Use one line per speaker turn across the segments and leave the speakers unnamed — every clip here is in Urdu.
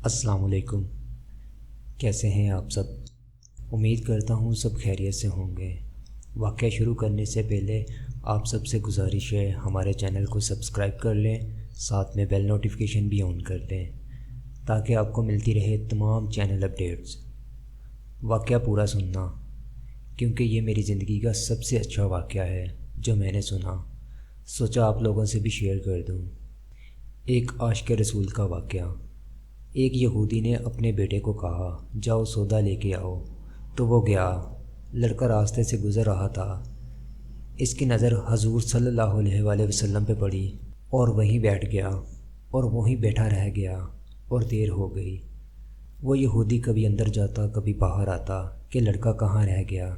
السلام علیکم۔ کیسے ہیں آپ سب؟ امید کرتا ہوں سب خیریت سے ہوں گے۔ واقعہ شروع کرنے سے پہلے آپ سب سے گزارش ہے ہمارے چینل کو سبسکرائب کر لیں، ساتھ میں بیل نوٹیفیکیشن بھی آن کر دیں تاکہ آپ کو ملتی رہے تمام چینل اپڈیٹس۔ واقعہ پورا سننا کیونکہ یہ میری زندگی کا سب سے اچھا واقعہ ہے جو میں نے سنا، سوچا آپ لوگوں سے بھی شیئر کر دوں۔ ایک عاشق رسول کا واقعہ۔ ایک یہودی نے اپنے بیٹے کو کہا جاؤ سودا لے کے آؤ، تو وہ گیا۔ لڑکا راستے سے گزر رہا تھا، اس کی نظر حضور صلی اللہ علیہ وآلہ وسلم پہ پڑی اور وہیں بیٹھ گیا اور وہیں بیٹھا رہ گیا اور دیر ہو گئی۔ وہ یہودی کبھی اندر جاتا کبھی باہر آتا کہ لڑکا کہاں رہ گیا،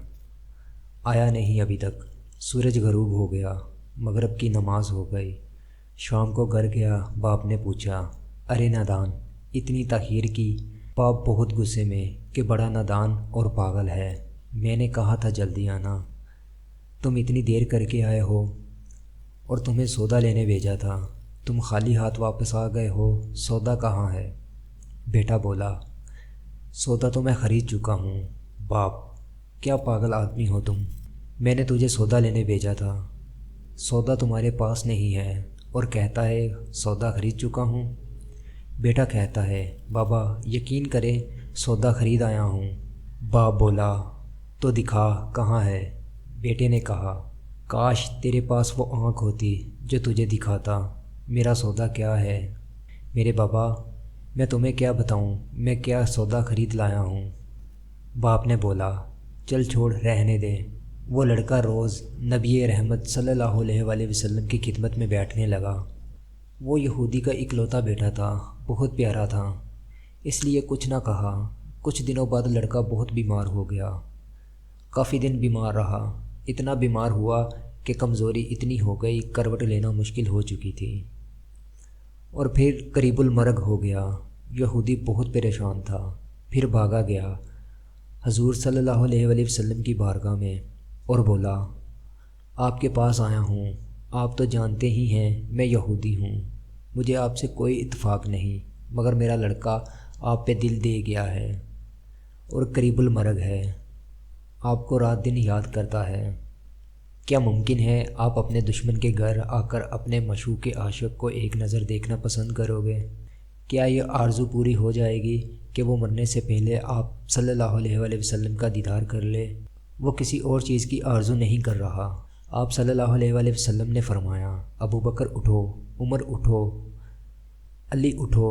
آیا نہیں ابھی تک۔ سورج غروب ہو گیا، مغرب کی نماز ہو گئی۔ شام کو گھر گیا، باپ نے پوچھا ارے نادان اتنی تاخیر کی؟ باپ بہت غصے میں کہ بڑا نادان اور پاگل ہے، میں نے کہا تھا جلدی آنا، تم اتنی دیر کر کے آئے ہو اور تمہیں سودا لینے بھیجا تھا، تم خالی ہاتھ واپس آ گئے ہو، سودا کہاں ہے؟ بیٹا بولا سودا تو میں خرید چکا ہوں۔ باپ کیا پاگل آدمی ہو تم، میں نے تجھے سودا لینے بھیجا تھا، سودا تمہارے پاس نہیں ہے اور کہتا ہے سودا خرید چکا ہوں۔ بیٹا کہتا ہے بابا یقین کرے سودا خرید آیا ہوں۔ باپ بولا تو دکھا کہاں ہے؟ بیٹے نے کہا کاش تیرے پاس وہ آنکھ ہوتی جو تجھے دکھاتا میرا سودا کیا ہے۔ میرے بابا میں تمہیں کیا بتاؤں میں کیا سودا خرید لایا ہوں۔ باپ نے بولا چل چھوڑ رہنے دے۔ وہ لڑکا روز نبی رحمت صلی اللہ علیہ وآلہ وسلم کی خدمت میں بیٹھنے لگا۔ وہ یہودی کا اکلوتا بیٹا تھا، بہت پیارا تھا، اس لیے کچھ نہ کہا۔ کچھ دنوں بعد لڑکا بہت بیمار ہو گیا، کافی دن بیمار رہا، اتنا بیمار ہوا کہ کمزوری اتنی ہو گئی کروٹ لینا مشکل ہو چکی تھی اور پھر قریب المرگ ہو گیا۔ یہودی بہت پریشان تھا، پھر بھاگا گیا حضور صلی اللہ علیہ وآلہ وسلم کی بارگاہ میں اور بولا آپ کے پاس آیا ہوں، آپ تو جانتے ہی ہیں میں یہودی ہوں، مجھے آپ سے کوئی اتفاق نہیں، مگر میرا لڑکا آپ پہ دل دے گیا ہے اور قریب المرگ ہے، آپ کو رات دن یاد کرتا ہے۔ کیا ممکن ہے آپ اپنے دشمن کے گھر آ کر اپنے مشوق عاشق کو ایک نظر دیکھنا پسند کرو گے؟ کیا یہ آرزو پوری ہو جائے گی کہ وہ مرنے سے پہلے آپ صلی اللہ علیہ وآلہ وسلم کا دیدار کر لے؟ وہ کسی اور چیز کی آرزو نہیں کر رہا۔ آپ صلی اللہ علیہ وآلہ وسلم نے فرمایا ابو بکر اٹھو، عمر اٹھو، علی اٹھو،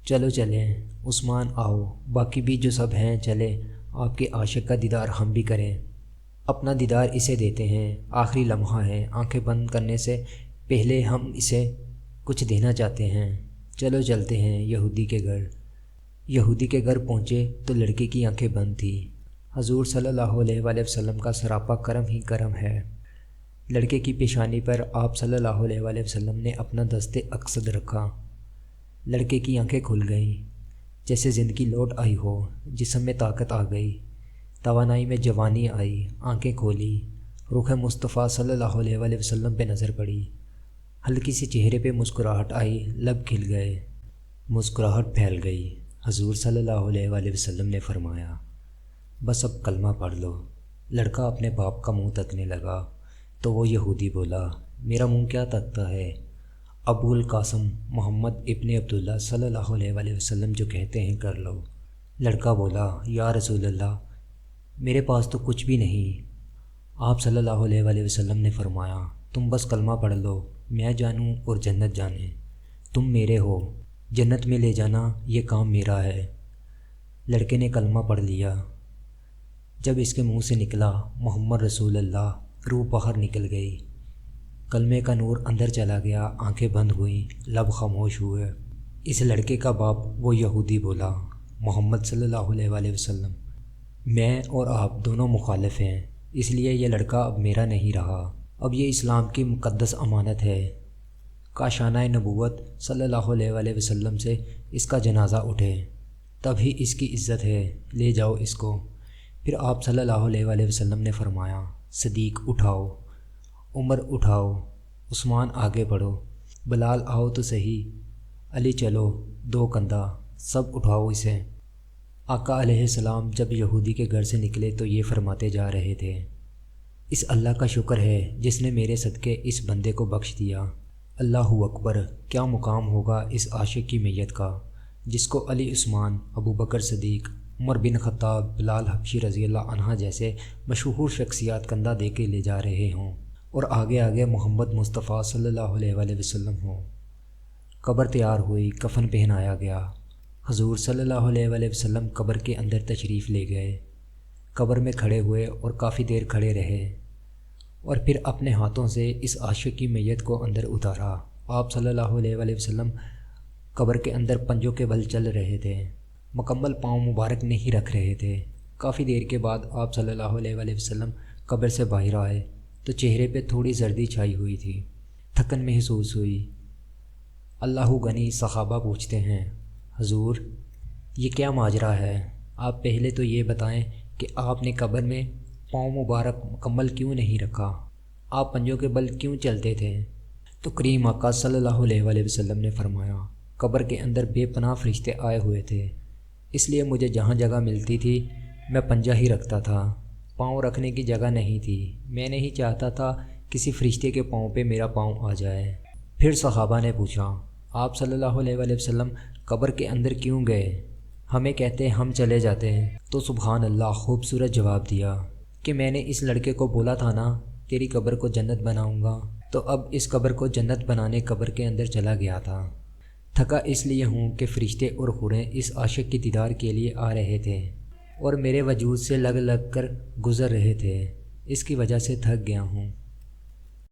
چلو چلیں، عثمان آؤ، باقی بھی جو سب ہیں چلے، آپ کے عاشق کا دیدار ہم بھی کریں، اپنا دیدار اسے دیتے ہیں، آخری لمحہ ہے، آنکھیں بند کرنے سے پہلے ہم اسے کچھ دینا چاہتے ہیں، چلو چلتے ہیں یہودی کے گھر۔ یہودی کے گھر پہنچے تو لڑکے کی آنکھیں بند تھیں۔ حضور صلی اللہ علیہ وآلہ وسلم کا سراپا کرم ہی کرم ہے۔ لڑکے کی پیشانی پر آپ صلی اللہ علیہ وآلہ وسلم نے اپنا دست اقصد رکھا۔ لڑکے کی آنکھیں کھل گئیں، جیسے زندگی لوٹ آئی ہو، جسم میں طاقت آ گئی، توانائی میں جوانی آئی، آنکھیں کھولی، رخ مصطفیٰ صلی اللہ علیہ وآلہ وسلم پہ نظر پڑی، ہلکی سی چہرے پہ مسکراہٹ آئی، لب کھل گئے، مسکراہٹ پھیل گئی۔ حضور صلی اللہ علیہ وآلہ وسلم نے فرمایا بس اب کلمہ پڑھ لو۔ لڑکا اپنے باپ کا منہ تکنے لگا تو وہ یہودی بولا میرا منہ کیا تکتا ہے؟ ابو القاسم محمد ابن عبداللہ صلی اللہ علیہ وآلہ وسلم جو کہتے ہیں کر لو۔ لڑکا بولا یا رسول اللہ میرے پاس تو کچھ بھی نہیں۔ آپ صلی اللہ علیہ وآلہ وسلم نے فرمایا تم بس کلمہ پڑھ لو، میں جانوں اور جنت جانے، تم میرے ہو، جنت میں لے جانا یہ کام میرا ہے۔ لڑکے نے کلمہ پڑھ لیا۔ جب اس کے منہ سے نکلا محمد رسول اللہ، روح باہر نکل گئی، کلمے کا نور اندر چلا گیا، آنکھیں بند ہوئیں، لب خاموش ہوئے۔ اس لڑکے کا باپ وہ یہودی بولا محمد صلی اللہ علیہ وآلہ وسلم میں اور آپ دونوں مخالف ہیں، اس لیے یہ لڑکا اب میرا نہیں رہا، اب یہ اسلام کی مقدس امانت ہے، کاشانہ نبوت صلی اللہ علیہ وآلہ وسلم سے اس کا جنازہ اٹھے، تب ہی اس کی عزت ہے، لے جاؤ اس کو۔ پھر آپ صلی اللہ علیہ وآلہ وسلم نے فرمایا صدیق اٹھاؤ، عمر اٹھاؤ، عثمان آگے بڑھو، بلال آؤ تو صحیح، علی چلو، دو کندھا، سب اٹھاؤ اسے۔ آقا علیہ السلام جب یہودی کے گھر سے نکلے تو یہ فرماتے جا رہے تھے، اس اللہ کا شکر ہے جس نے میرے صدقے اس بندے کو بخش دیا۔ اللہ اکبر، کیا مقام ہوگا اس عاشق کی میت کا جس کو علی عثمان، ابو بکر صدیق، عمر بن خطاب، بلال حبشی رضی اللہ عنہ جیسے مشہور شخصیات کندھا دے کے لے جا رہے ہوں اور آگے آگے محمد مصطفیٰ صلی اللہ علیہ وآلہ وسلم ہوں۔ قبر تیار ہوئی، کفن پہنایا گیا۔ حضور صلی اللہ علیہ وآلہ وسلم قبر کے اندر تشریف لے گئے، قبر میں کھڑے ہوئے اور کافی دیر کھڑے رہے اور پھر اپنے ہاتھوں سے اس عاشق کی میت کو اندر اتارا۔ آپ صلی اللہ علیہ وآلہ وسلم قبر کے اندر پنجوں کے بل چل رہے تھے، مکمل پاؤں مبارک نہیں رکھ رہے تھے۔ کافی دیر کے بعد آپ صلی اللہ علیہ وآلہ وسلم قبر سے باہر آئے تو چہرے پہ تھوڑی زردی چھائی ہوئی تھی، تھکن محسوس ہوئی۔ اللہ غنی صحابہ پوچھتے ہیں، حضور یہ کیا ماجرا ہے؟ آپ پہلے تو یہ بتائیں کہ آپ نے قبر میں پاؤں مبارک مکمل کیوں نہیں رکھا؟ آپ پنجوں کے بل کیوں چلتے تھے؟ تو کریم آقا صلی اللہ علیہ وآلہ وسلم نے فرمایا، قبر کے اندر بے پناہ فرشتے آئے ہوئے تھے، اس لیے مجھے جہاں جگہ ملتی تھی میں پنجہ ہی رکھتا تھا، پاؤں رکھنے کی جگہ نہیں تھی۔ میں نہیں چاہتا تھا کسی فرشتے کے پاؤں پہ میرا پاؤں آ جائے۔ پھر صحابہ نے پوچھا، آپ صلی اللہ علیہ وآلہ وسلم قبر کے اندر کیوں گئے؟ ہمیں کہتے ہم چلے جاتے ہیں۔ تو سبحان اللہ خوبصورت جواب دیا کہ میں نے اس لڑکے کو بولا تھا نا تیری قبر کو جنت بناؤں گا، تو اب اس قبر کو جنت بنانے قبر کے اندر چلا گیا تھا۔ تھکا اس لیے ہوں کہ فرشتے اور حوریں اس عاشق کی دیدار کے لیے آ رہے تھے اور میرے وجود سے لگ کر گزر رہے تھے، اس کی وجہ سے تھک گیا ہوں۔